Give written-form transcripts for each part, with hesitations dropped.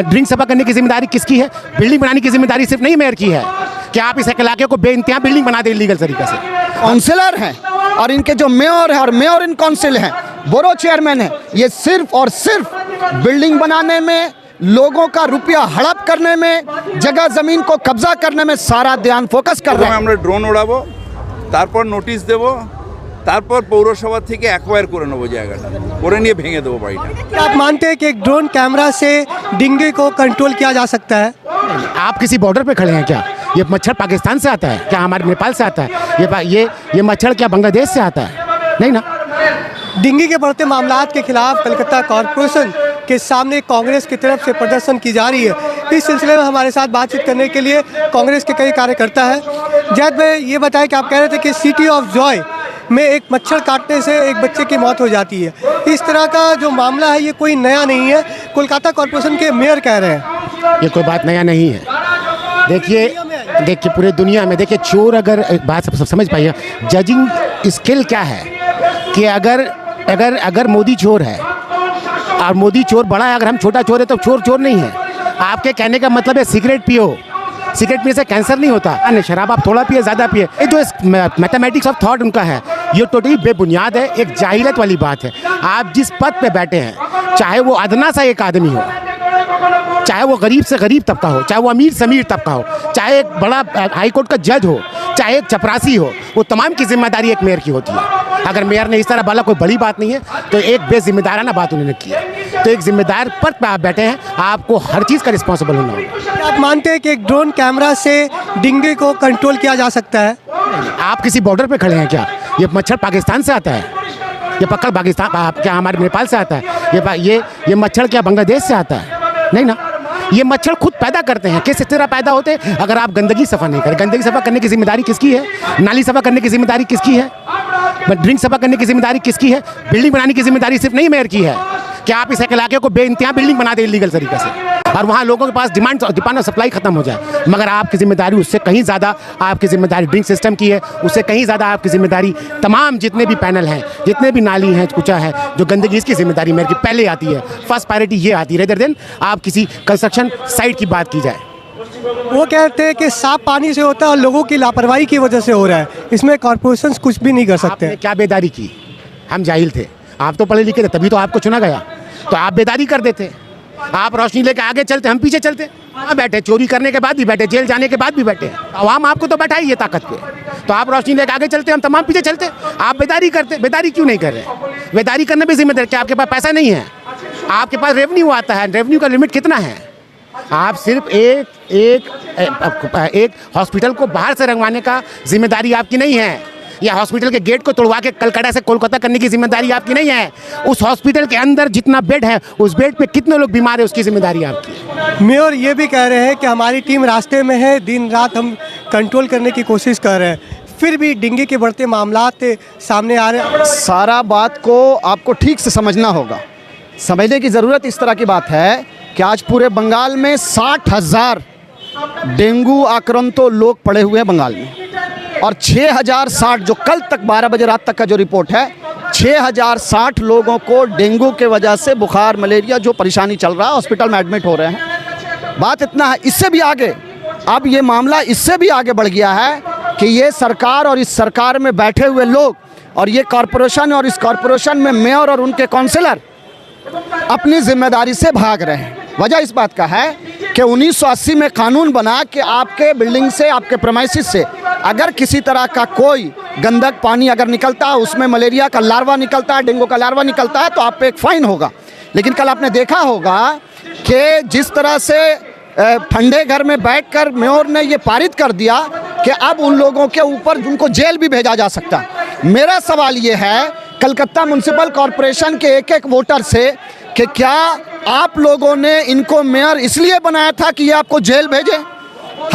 Drink सफा करने की जिम्मेदारी किसकी है? बिल्डिंग बनाने की जिम्मेदारी सिर्फ नहीं मेयर की है। क्या आप इस इलाके को बेइंतहा बिल्डिंग बना दे लीगल तरीके से? काउंसिलर हैं और इनके जो मेयर है और मेयर इन काउंसिल हैं, बोरो चेयरमैन है, ये सिर्फ और सिर्फ बिल्डिंग बनाने में, लोगों का रुपया हड़प करने में, जगह जमीन को कब्जा करने में सारा ध्यान फोकस कर रहे हैं। আমরা ড্রোন উড়াবো, তারপর নোটিশ দেব, তারপর পৌরসভা থেকে অ্যাকোয়ার করে নেবো জায়গাটা, করে নিয়ে ভেঙে দেবো বাড়িটা। क्या आप मानते हैं कि एक ड्रोन कैमरा से डेंगू को कंट्रोल किया जा सकता है? आप किसी बॉर्डर पे खड़े हैं क्या? ये मच्छर पाकिस्तान से आता है क्या? हमारे नेपाल से आता है? ये मच्छर क्या बांग्लादेश से आता है? नहीं ना। डेंगू के बढ़ते मामलात के खिलाफ कलकत्ता कॉरपोरेशन के सामने कांग्रेस की तरफ से प्रदर्शन की जा रही है। इस सिलसिले में हमारे साथ बातचीत करने के लिए कांग्रेस के कई कार्यकर्ता हैं। जैद भाई, ये बताएं कि आप कह रहे थे कि सिटी ऑफ जॉय में एक मच्छर काटने से एक बच्चे की मौत हो जाती है। इस तरह का जो मामला है ये कोई नया नहीं है, कोलकाता कॉरपोरेशन के मेयर कह रहे हैं। ये कोई बात नया नहीं है। देखिए पूरे दुनिया में देखिए, चोर अगर एक बात सब समझ पाइए, जजिंग स्किल क्या है कि अगर मोदी चोर है और मोदी चोर बड़ा है, अगर हम छोटा चोर है तो चोर नहीं है। आपके कहने का मतलब है सिगरेट पियो, सिगरेट पीने से कैंसर नहीं होता। नहीं, शराब आप थोड़ा पिए ज़्यादा पिए, ये जो मैथमेटिक्स ऑफ थॉट उनका है ये टोटली बेबुनियाद है, एक जाहिलत वाली बात है। आप जिस पद पे बैठे हैं, चाहे वो अदना सा एक आदमी हो, चाहे वो गरीब से गरीब तबका हो, चाहे वो अमीर से अमीर तबका हो, चाहे एक बड़ा हाई कोर्ट का जज हो, चाहे एक चपरासी हो, वो तमाम की जिम्मेदारी एक मेयर की होती है। अगर मेयर ने इस तरह बोला कोई बड़ी बात नहीं है, तो एक बेजिम्मेदाराना बात उन्होंने की है। तो एक जिम्मेदार पद पे आप बैठे हैं, आपको हर चीज़ का रिस्पॉन्सिबल होना होगा। आप मानते हैं कि एक ड्रोन कैमरा से डेंगू को कंट्रोल किया जा सकता है? आप किसी बॉर्डर पे खड़े हैं क्या? ये मच्छर पाकिस्तान से आता है? ये पक्का पाकिस्तान क्या हमारे नेपाल से आता है? ये मच्छर क्या बांग्लादेश से आता है? नहीं ना। ये मच्छर खुद पैदा करते हैं। किस तरह पैदा होते हैं? अगर आप गंदगी सफ़ा नहीं करें। गंदगी सफ़ा करने की जिम्मेदारी किसकी है? नाली सफ़ा करने की जिम्मेदारी किसकी है? ड्रिंक सफ़ा करने की जिम्मेदारी किसकी है? बिल्डिंग बनाने की जिम्मेदारी सिर्फ नहीं मेयर की है। क्या आप इस इलाके को बेइंतहा बिल्डिंग बना दे लीगल तरीके से और वहाँ लोगों के पास डिमांड और सप्लाई खत्म हो जाए? मगर आपकी जिम्मेदारी उससे कहीं ज़्यादा, आपकी जिम्मेदारी ड्रिंक सिस्टम की है, उससे कहीं ज़्यादा आपकी जिम्मेदारी तमाम जितने भी पैनल हैं, जितने भी नाली हैं, कुचा है, जो गंदगी, इसकी जिम्मेदारी मेयर की पहले आती है। फर्स्ट प्रायोरिटी ये आती है, रेदर देन आप किसी कंस्ट्रक्शन साइट की बात की जाए। वो कहते हैं कि साफ पानी से होता है और लोगों की लापरवाही की वजह से हो रहा है, इसमें कॉरपोरेशन कुछ भी नहीं कर सकते। आपने क्या बेदारी की? हम जाहिल थे, आप तो पढ़े लिखे थे, तभी तो आपको चुना गया। तो आप बेदारी कर देते, आप रोशनी लेके आगे चलते, हम पीछे चलते। वहाँ बैठे, चोरी करने के बाद भी बैठे, जेल जाने के बाद भी बैठे। अवाम आपको तो बैठाई है ताकत पे, तो आप रोशनी लेके आगे चलते, हम तमाम पीछे चलते। आप बेदारी करते, बेदारी क्यों नहीं कर रहे? बेदारी करने में जिम्मेदार क्या? आपके पास पैसा नहीं है, आपके पास रेवेन्यू आता है, रेवेन्यू का लिमिट कितना है? आप सिर्फ एक हॉस्पिटल को बाहर से रंगवाने का जिम्मेदारी आपकी नहीं है, या हॉस्पिटल के गेट को तोड़वा के कलकत्ता से कोलकाता करने की जिम्मेदारी आपकी नहीं है। उस हॉस्पिटल के अंदर जितना बेड है, उस बेड पे कितने लोग बीमार है, उसकी जिम्मेदारी आपकी है। मेयर ये भी कह रहे हैं कि हमारी टीम रास्ते में है, दिन रात हम कंट्रोल करने की कोशिश कर रहे हैं, फिर भी डेंगू के बढ़ते मामलात सामने आ रहे हैं। सारा बात को आपको ठीक से समझना होगा। समझने की ज़रूरत इस तरह की बात है कि आज पूरे बंगाल में 60,000 डेंगू आक्रांत लोग पड़े हुए हैं बंगाल में, और 6,060 जो कल तक 12 बजे रात तक का जो रिपोर्ट है, 6,060 लोगों को डेंगू के वजह से बुखार, मलेरिया जो परेशानी चल रहा है, हॉस्पिटल में एडमिट हो रहे हैं। बात इतना है, इससे भी आगे अब ये मामला इससे भी आगे बढ़ गया है कि ये सरकार और इस सरकार में बैठे हुए लोग और ये कॉरपोरेशन और इस कॉरपोरेशन में मेयर और उनके काउंसिलर अपनी जिम्मेदारी से भाग रहे हैं। वजह इस बात का है कि 1980 में कानून बना कि आपके बिल्डिंग से, आपके प्रेमाइसिस से अगर किसी तरह का कोई गंदक पानी अगर निकलता है, उसमें मलेरिया का लार्वा निकलता है, डेंगू का लार्वा निकलता है, तो आप पे एक फ़ाइन होगा। लेकिन कल आपने देखा होगा कि जिस तरह से ठंडे घर में बैठकर मेयर ने ये पारित कर दिया कि अब उन लोगों के ऊपर उनको जेल भी भेजा जा सकता है। मेरा सवाल ये है कलकत्ता म्युनिसिपल कॉरपोरेशन के एक एक वोटर से कि क्या आप लोगों ने इनको मेयर इसलिए बनाया था कि ये आपको जेल भेजे?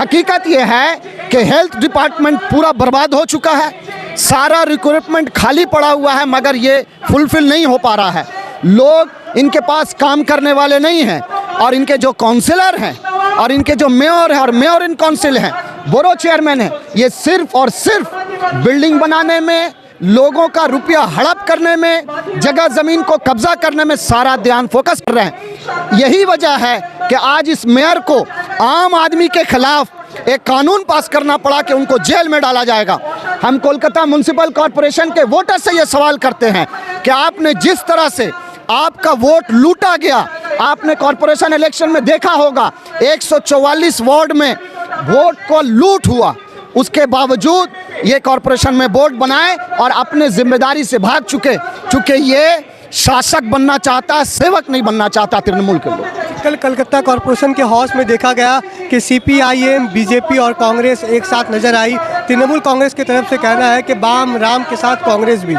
हकीकत ये है कि हेल्थ डिपार्टमेंट पूरा बर्बाद हो चुका है, सारा रिक्रूटमेंट खाली पड़ा हुआ है, मगर ये फुलफिल नहीं हो पा रहा है। लोग इनके पास काम करने वाले नहीं हैं, और इनके जो काउंसिलर हैं और इनके जो मेयर हैं और मेयर इन काउंसिल हैं, बोरो चेयरमैन हैं, ये सिर्फ और सिर्फ बिल्डिंग बनाने में, लोगों का रुपया हड़प करने में, जगह ज़मीन को कब्जा करने में सारा ध्यान फोकस कर रहे हैं। यही वजह है कि आज इस मेयर को आम आदमी के खिलाफ एक कानून पास करना पड़ा कि उनको जेल में डाला जाएगा। हम कोलकाता म्युनिसिपल कॉरपोरेशन के वोटर से ये सवाल करते हैं कि आपने जिस तरह से आपका वोट लूटा गया, आपने कॉरपोरेशन इलेक्शन में देखा होगा 144 वार्ड में वोट को लूट हुआ, उसके बावजूद ये कॉरपोरेशन में बोर्ड बनाए और अपने जिम्मेदारी से भाग चुके, चूँकि ये शासक बनना चाहता, सेवक नहीं बनना चाहता तृणमूल के लोग। कल कलकत्ता कॉरपोरेशन के हाउस में देखा गया कि CPIM, बीजेपी और कांग्रेस एक साथ नजर आई। तृणमूल कांग्रेस की तरफ से कहना है कि बाम राम के साथ कांग्रेस भी।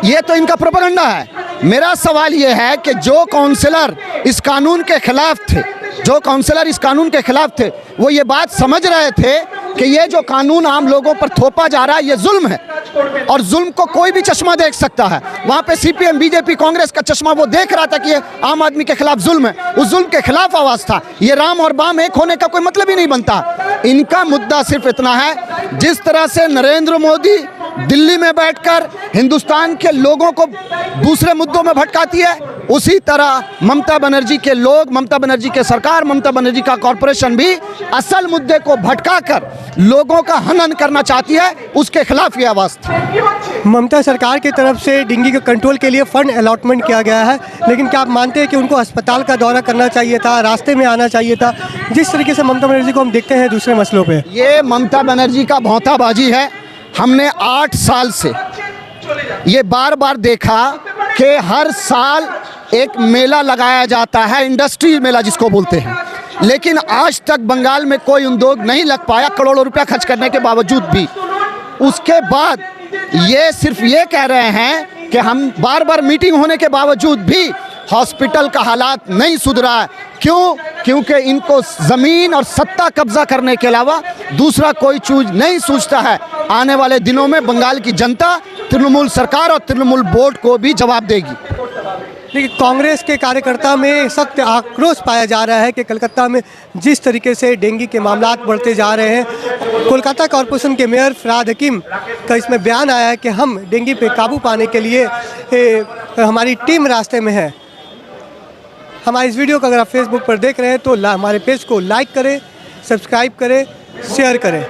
ये तो इनका प्रोपेगेंडा है। मेरा सवाल ये है कि जो काउंसलर इस कानून के खिलाफ थे, जो काउंसलर इस कानून के खिलाफ थे, वो ये बात समझ रहे थे कि ये जो कानून आम लोगों पर थोपा जा रहा है ये जुल्म है और जुल्म को कोई भी चश्मा देख सकता है। वहाँ पे CPM, बीजेपी, कांग्रेस का चश्मा वो देख रहा था कि ये आम आदमी के खिलाफ जुल्म है, उस जुल्म के खिलाफ आवाज़ था। ये राम और बाम एक होने का कोई मतलब ही नहीं बनता। इनका मुद्दा सिर्फ इतना है, जिस तरह से नरेंद्र मोदी दिल्ली में बैठकर हिंदुस्तान के लोगों को दूसरे मुद्दों में भटकाती है, उसी तरह ममता बनर्जी के लोग, ममता बनर्जी के सरकार, ममता बनर्जी का कॉरपोरेशन भी असल मुद्दे को भटकाकर लोगों का हनन करना चाहती है। उसके खिलाफ ये आवाज़ थी। ममता सरकार की तरफ से डेंगू के कंट्रोल के लिए फंड अलॉटमेंट किया गया है, लेकिन क्या आप मानते हैं कि उनको अस्पताल का दौरा करना चाहिए था, रास्ते में आना चाहिए था, जिस तरीके से ममता बनर्जी को हम देखते हैं दूसरे मसलों पे? ये ममता बनर्जी का भौंताबाजी है। हमने 8 साल से ये बार बार देखा कि हर साल एक मेला लगाया जाता है, इंडस्ट्री मेला जिसको बोलते हैं, लेकिन आज तक बंगाल में कोई उद्योग नहीं लग पाया, करोड़ों रुपया खर्च करने के बावजूद भी। उसके बाद ये सिर्फ ये कह रहे हैं कि हम बार बार मीटिंग होने के बावजूद भी हॉस्पिटल का हालात नहीं सुधरा है। क्यों? क्योंकि इनको ज़मीन और सत्ता कब्जा करने के अलावा दूसरा कोई चीज़ नहीं सूझता है। आने वाले दिनों में बंगाल की जनता तृणमूल सरकार और तृणमूल बोर्ड को भी जवाब देगी। लेकिन कांग्रेस के कार्यकर्ता में सख्त आक्रोश पाया जा रहा है कि कलकत्ता में जिस तरीके से डेंगू के मामलात बढ़ते जा रहे हैं, कोलकाता कॉरपोरेशन के मेयर फराद हकीम का इसमें बयान आया है कि हम डेंगू पे काबू पाने के लिए हमारी टीम रास्ते में है। हमारे इस वीडियो को अगर आप फेसबुक पर देख रहे हैं तो हमारे पेज को लाइक करें, सब्सक्राइब करें, शेयर करें।